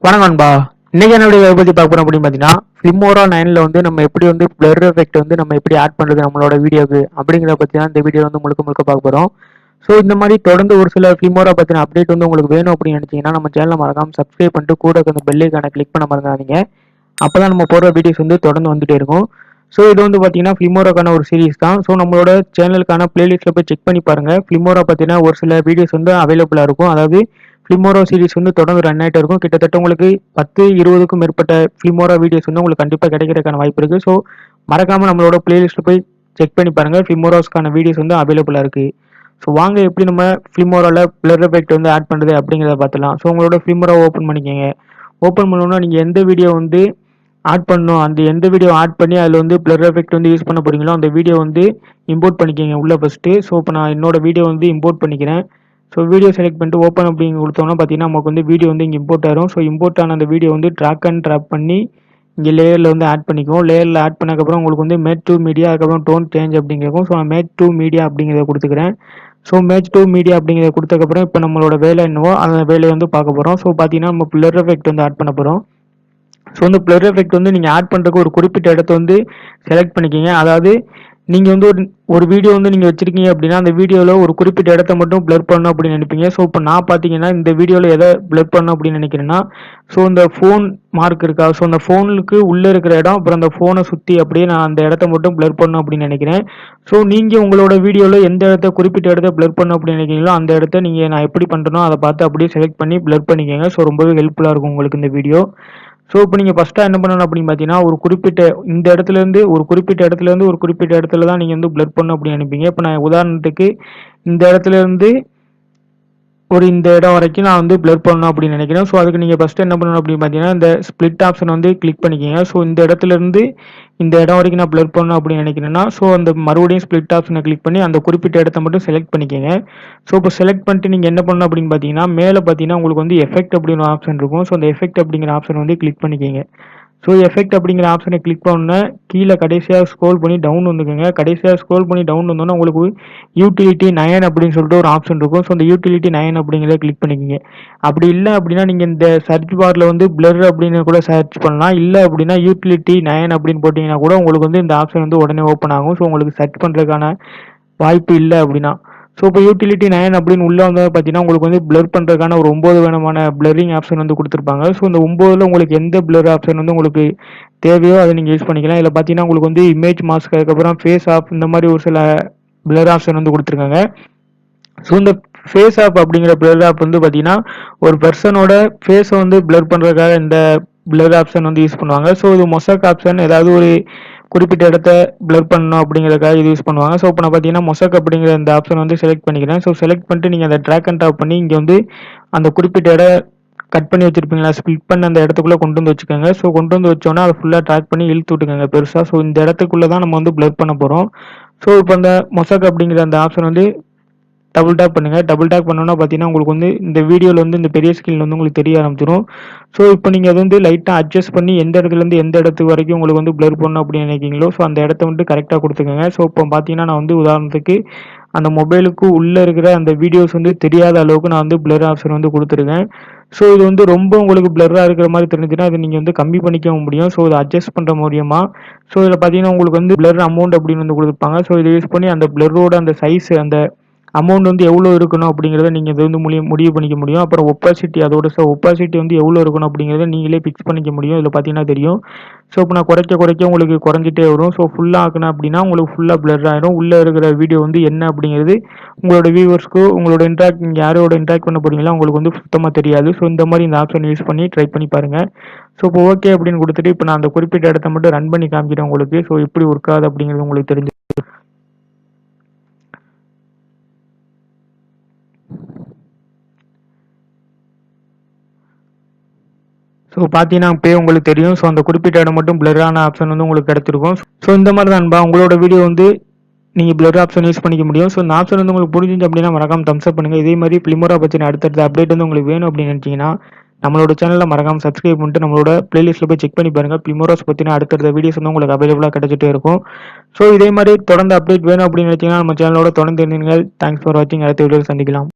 வணக்கம் நண்பா. இன்னைக்கு என்ன வீடியோ பத்தி பார்க்க போறோம் அப்படின்னு பார்த்தீங்கன்னா, Flimora9ல வந்து நம்ம எப்படி வந்து பிளர் எஃபெக்ட் வந்து நம்ம எப்படி ஆட் பண்றது நம்மளோட வீடியோக்கு அப்படிங்கிறத பத்தி தான் இந்த வீடியோ வந்து முழுக்க பார்க்க போறோம். ஸோ இந்த மாதிரி தொடர்ந்து ஒரு சில Flimora பத்தின அப்டேட் வந்து உங்களுக்கு வேணும் அப்படின்னு நினைச்சீங்கன்னா நம்ம சேனலை மறக்காம சப்ஸ்கிரைப் பண்ணிட்டு கூட அந்த பெல் ஐகானை கிளிக் பண்ண மறந்துடாதீங்க. அப்பதான் நம்ம போடுற வீடியோஸ் வந்து தொடர்ந்து வந்துட்டே இருக்கும். ஸோ இது வந்து பார்த்தீங்கன்னா Flimoraக்கான ஒரு சீரிஸ் தான். ஸோ நம்மளோட சேனலுக்கான பிளேலிஸ்ட்ல போய் செக் பண்ணி பாருங்க. Flimora பத்தின ஒரு சில வீடியோஸ் வந்து அவைலபிளா இருக்கும். அதாவது Flimora சீரிஸ் வந்து தொடர்ந்து ரன் ஆகிட்டே இருக்கும். கிட்டத்தட்ட உங்களுக்கு 10-20க்கும் மேற்பட்ட Flimora வீடியோஸ் வந்து உங்களுக்கு கண்டிப்பாக கிடைக்கிறதுக்கான வாய்ப்பு இருக்குது. ஸோ மறக்காம நம்மளோட பிளேலிஸ்ட்டில் போய் செக் பண்ணி பாருங்க. Flimoraஸ்க்கான வீடியோஸ் வந்து அவைலபிளாக இருக்குது. ஸோ வாங்க எப்படி நம்ம Flimoraல பிளர் எஃபெக்ட் வந்து ஆட் பண்ணுறது அப்படிங்கிறத பார்த்துலாம். ஸோ உங்களோட Flimora ஓப்பன் பண்ணிக்கோங்க. ஓப்பன் பண்ணணும்னா நீங்கள் எந்த வீடியோ வந்து ஆட் பண்ணணும், அந்த எந்த வீடியோ ஆட் பண்ணி அதில் வந்து பிளர் எஃபெக்ட் வந்து யூஸ் பண்ண போறீங்களோ அந்த வீடியோ வந்து இம்போர்ட் பண்ணிக்கோங்க உள்ள ஃபஸ்ட்டு. ஸோ இப்போ நான் என்னோட வீடியோ வந்து இம்போர்ட் பண்ணிக்கிறேன். ஸோ வீடியோ செலக்ட் பண்ணிட்டு ஓப்பன் அப்படிங்க கொடுத்தோம்னா பார்த்தீங்கன்னா நமக்கு வந்து வீடியோ வந்து இங்கே இம்போர்ட் ஆகும். ஸோ இம்போர்ட் ஆன அந்த வீடியோ வந்து ட்ராக் அண்ட் ட்ராப் பண்ணி இங்கே லேயரில் வந்து ஆட் பண்ணிக்குவோம். லேயரில் ஆட் பண்ணக்கப்புறம் உங்களுக்கு வந்து மேட் டு மீடியா, அதுக்கப்புறம் டோன் சேஞ்ச் அப்படிங்கிறக்கும். ஸோ நான் மேட் டு மீடியா அப்படிங்கிறத கொடுத்துக்கிறேன். ஸோ மேட்ச் டு மீடியா அப்படிங்கிறத கொடுத்தக்கப்புறம் இப்போ நம்மளோட வேலை என்னவோ அந்த வேலையை வந்து பார்க்க போகிறோம். ஸோ பார்த்தீங்கன்னா நம்ம பிளர் எஃபெக்ட் வந்து ஆட் பண்ண போகிறோம். ஸோ இந்த பிளர் எஃபெக்ட் வந்து நீங்கள் ஆட் பண்ணுறதுக்கு ஒரு குறிப்பிட்ட இடத்த வந்து செலக்ட் பண்ணிக்கிங்க. அதாவது நீங்கள் வந்து ஒரு வீடியோ வந்து நீங்கள் வச்சிருக்கீங்க அப்படின்னா அந்த வீடியோவில் ஒரு குறிப்பிட்ட இடத்த மட்டும் பிளர் பண்ணணும் அப்படின்னு நினைப்பீங்க. ஸோ இப்போ நான் பார்த்தீங்கன்னா இந்த வீடியோவில் எதை பிளர் பண்ணணும் அப்படின்னு நினைக்கிறேன்னா, ஸோ இந்த ஃபோன் மார்க் இருக்கா, ஸோ அந்த ஃபோனுக்கு உள்ளே இருக்கிற இடம், அப்புறம் அந்த ஃபோனை சுற்றி அப்படியே நான் அந்த இடத்த மட்டும் பிளர் பண்ணணும் அப்படின்னு நினைக்கிறேன். ஸோ நீங்கள் உங்களோட வீடியோவில் எந்த இடத்த குறிப்பிட்ட இடத்த பிளர் பண்ணணும் அப்படின்னு நினைக்கிறீங்களோ அந்த இடத்த நீங்கள் நான் எப்படி பண்ணுறனோ அதை பார்த்து அப்படியே செலக்ட் பண்ணி பிளர் பண்ணிக்கோங்க. ஸோ ரொம்பவே ஹெல்ப்ஃபுல்லாக இருக்கும் உங்களுக்கு இந்த வீடியோ. ஸோ இப்போ நீங்கள் ஃபஸ்ட்டாக என்ன பண்ணணும் அப்படின்னு பார்த்தீங்கன்னா, ஒரு குறிப்பிட்ட இடத்துல தான் நீங்கள் வந்து பிளர் பண்ணணும் அப்படின்னு நினைப்பீங்க. இப்போ நான் உதாரணத்துக்கு இந்த இடத்துலேருந்து இந்த இடம் வரைக்கும் நான் வந்து பிளர் பண்ணணும் அப்படின்னு நினைக்கிறேன். ஸோ அதுக்கு நீங்கள் ஃபஸ்ட்டு என்ன பண்ணணும் அப்படின்னு பார்த்தீங்கன்னா, இந்த ஸ்ப்ளிட் ஆப்ஷன் வந்து கிளிக் பண்ணிக்கோங்க. ஸோ இந்த இடத்துலேருந்து இந்த இடம் வரைக்கும் நான் பிளர் பண்ணணும் அப்படின்னு நினைக்கிறேன்னா, ஸோ அந்த மறுபடியும் ஸ்ப்ளிட் ஆப்ஷனை கிளிக் பண்ணி அந்த குறிப்பிட்ட இடத்த மட்டும் செலக்ட் பண்ணிக்கோங்க. ஸோ இப்போ செலக்ட் பண்ணிட்டு நீங்கள் என்ன பண்ணணும் அப்படின்னு பார்த்தீங்கன்னா, மேலே பார்த்தீங்கன்னா உங்களுக்கு வந்து எஃபெக்ட் அப்படின்னு ஆப்ஷன் இருக்கும். ஸோ அந்த எஃபெக்ட் அப்படிங்கிற ஆப்ஷன் வந்து கிளிக் பண்ணிக்கோங்க. ஸோ எஃபெக்ட் அப்படிங்கிற ஆப்ஷனை கிளிக் பண்ண கீழே கடைசியாக ஸ்க்ரோல் பண்ணி டவுன் வந்துக்குங்க. கடைசியாக ஸ்க்ரோல் பண்ணி டவுன் வந்தோன்னா உங்களுக்கு யூட்டிலிட்டி 9 அப்படின்னு சொல்லிட்டு ஒரு ஆப்ஷன் இருக்கும். ஸோ அந்த யூட்டிலிட்டி 9 அப்படிங்கிறத கிளிக் பண்ணிக்கோங்க. அப்படி இல்லை அப்படின்னா நீங்கள் இந்த சர்ச் பாரில் வந்து பிளர் அப்படின்னு கூட சர்ச் பண்ணலாம். இல்லை அப்படின்னா யூட்டிலிட்டி 9 அப்படின்னு போட்டிங்கன்னா கூட உங்களுக்கு வந்து இந்த ஆப்ஷன் வந்து உடனே ஓப்பன் ஆகும். ஸோ உங்களுக்கு சர்ச் பண்ணுறதுக்கான வாய்ப்பு இல்லை அப்படின்னா. ஸோ இப்போ யூட்டிலிட்டி 9 அப்படின்னு உள்ளே வந்தால் பார்த்தீங்கன்னா உங்களுக்கு வந்து பிளர் பண்ணுறதுக்கான ஒரு 9 விதமான பிளரிங் ஆப்ஷன் வந்து கொடுத்துருப்பாங்க. ஸோ இந்த 9ல் உங்களுக்கு எந்த பிளர் ஆப்ஷன் வந்து உங்களுக்கு தேவையோ அதை நீங்கள் யூஸ் பண்ணிக்கலாம். இதில் பார்த்தீங்கன்னா உங்களுக்கு வந்து இமேஜ் மாஸ்க், அதுக்கப்புறம் ஃபேஸ் ஆஃப், இந்த மாதிரி ஒரு சில பிளர் ஆப்ஷன் வந்து கொடுத்துருக்காங்க. ஸோ இந்த ஃபேஸ் ஆப் அப்படிங்கிற பிளர் ஆப் வந்து பார்த்தீங்கன்னா ஒரு பர்சனோட ஃபேஸை வந்து பிளர் பண்ணுறதுக்காக இந்த பிளர் ஆப்ஷன் வந்து யூஸ் பண்ணுவாங்க. ஸோ இது மொசக் ஆப்ஷன், ஏதாவது ஒரு குறிப்பிட்ட இடத்த பிளர் பண்ணணும் அப்படிங்கிறதுக்காக இது யூஸ் பண்ணுவாங்க. ஸோ இப்போ நான் பார்த்தீங்கன்னா மொசக் அப்படிங்கிற இந்த ஆப்ஷன் வந்து செலக்ட் பண்ணிக்கிறேன். ஸோ செலக்ட் பண்ணிட்டு நீங்கள் அதை ட்ராக் அண்ட் ட்ராப் பண்ணி இங்கே வந்து அந்த குறிப்பிட்ட இடம் கட் பண்ணி வச்சிருப்பீங்களா, ஸ்பிளிட் பண்ணி அந்த இடத்துக்குள்ளே கொண்டு வந்து வச்சுக்கோங்க. ஸோ கொண்டு வந்து வச்சோன்னா அதை ஃபுல்லாக ட்ராக் பண்ணி இழுத்து விட்டுக்கோங்க பெருசாக. ஸோ இந்த இடத்துக்குள்ளே தான் நம்ம வந்து பிளர் பண்ண போகிறோம். ஸோ இப்போ அந்த மொசக் அப்படிங்கிற அந்த ஆப்ஷன் வந்து டபுள் டேப் பண்ணுங்க. டபுள் டேப் பண்ணோன்னா பார்த்தீங்கன்னா உங்களுக்கு வந்து இந்த வீடியோவில் வந்து இந்த பெரிய ஸ்கிரீனில் வந்து உங்களுக்கு தெரிய ஆரம்பிச்சிடும். ஸோ இப்போ நீங்கள் அதை வந்து லைட்டாக அட்ஜஸ்ட் பண்ணி எந்த இடத்துலேருந்து எந்த இடத்துக்கு வரைக்கும் உங்களுக்கு வந்து பிளர் பண்ணணும் அப்படின்னு நினைக்கிறீங்களோ ஸோ அந்த இடத்த வந்து கரெக்டாக கொடுத்துக்கோங்க. ஸோ இப்போ பார்த்தீங்கன்னா நான் வந்து உதாரணத்துக்கு அந்த மொபைலுக்கு உள்ளே இருக்கிற அந்த வீடியோஸ் வந்து தெரியாத அளவுக்கு நான் வந்து பிளர் ஆப்ஷன் வந்து கொடுத்துருக்கேன். ஸோ இது வந்து ரொம்ப உங்களுக்கு பிளராக இருக்கிற மாதிரி தெரிஞ்சுன்னா அதை நீங்கள் வந்து கம்மி பண்ணிக்கவும் முடியும். ஸோ இதை அட்ஜஸ்ட் பண்ணுற மூலியமா. ஸோ இதில் பார்த்தீங்கன்னா உங்களுக்கு வந்து பிளர் அமௌண்ட் அப்படின்னு வந்து கொடுத்துருப்பாங்க. ஸோ இதை யூஸ் பண்ணி அந்த பிளரோட அந்த சைஸ், அந்த அமௌண்ட் வந்து எவ்வளோ இருக்கணும் அப்படிங்கிறத நீங்கள் இது வந்து முடிவு பண்ணிக்க முடியும். அப்புறம் ஒப்பாசிட்டி, அதோட ஒப்பாசிட்டி வந்து எவ்வளோ இருக்கணும் அப்படிங்கிறத நீங்களே ஃபிக்ஸ் பண்ணிக்க முடியும். இதில் பார்த்தீங்கன்னா தெரியும். ஸோ இப்போ நான் குறைக்க உங்களுக்கு குறைஞ்சிட்டே வரும். ஸோ ஃபுல்லாக ஆக்கணும் அப்படின்னா உங்களுக்கு ஃபுல்லாக பிளர் ஆகிடும். உள்ளே இருக்கிற வீடியோ வந்து என்ன அப்படிங்கிறது உங்களோட வியூவர்ஸ்க்கு, உங்களோட நீங்கள் யாரோட இன்ட்ராக்ட் பண்ண போறீங்களோ உங்களுக்கு வந்து சுத்தமாக தெரியாது. ஸோ இந்த மாதிரி இந்த ஆப்ஷன் யூஸ் பண்ணி ட்ரை பண்ணி பாருங்கள். ஸோ இப்போ ஓகே அப்படின்னு கொடுத்துட்டு இப்போ நான் அந்த குறிப்பிட்ட இடத்த மட்டும் ரன் பண்ணி காமிக்கிறேன் உங்களுக்கு. ஸோ எப்படி ஒர்க் ஆகுது அப்படிங்கிறது உங்களுக்கு தெரிஞ்சு. ஸோ பார்த்தீங்கன்னா இப்போயே உங்களுக்கு தெரியும். ஸோ அந்த குறிப்பிட்ட இடம் மட்டும் பிளரான ஆப்ஷன் வந்து உங்களுக்கு கிடைச்சிருக்கும். ஸோ இந்த மாதிரி தான்பா உங்களோட வீடியோ வந்து நீங்கள் பிளர் ஆப்ஷன் யூஸ் பண்ணிக்க முடியும். ஸோ இந்த ஆப்ஷன் வந்து உங்களுக்கு புரிஞ்சிச்சு அப்படின்னா மறக்காம தம்ஸ் அப் பண்ணுங்கள். இதே மாதிரி Flimora பற்றின அடுத்தடுத்த அப்டேட் வந்து உங்களுக்கு வேணும் அப்படின்னு நினச்சிங்கன்னா நம்மளோட சேனலில் மறக்காம சப்ஸ்கிரைப் பண்ணிட்டு நம்மளோட பிளேலிஸ்ட்டில் போய் செக் பண்ணி பாருங்கள். Flimoras பற்றின அடுத்தடுத்த வீடியோஸ் வந்து உங்களுக்கு அவைலபிளாக கிடைச்சிட்டே இருக்கும். ஸோ இதே மாதிரி தொடர்ந்து அப்டேட் வேணும் அப்படின்னு நினச்சிங்கன்னா நம்ம சேனலோட தொடர்ந்து இருந்தீங்க. தேங்க்ஸ் ஃபார் வாட்சிங். அடுத்த வீடியோவில் சந்திக்கலாம்.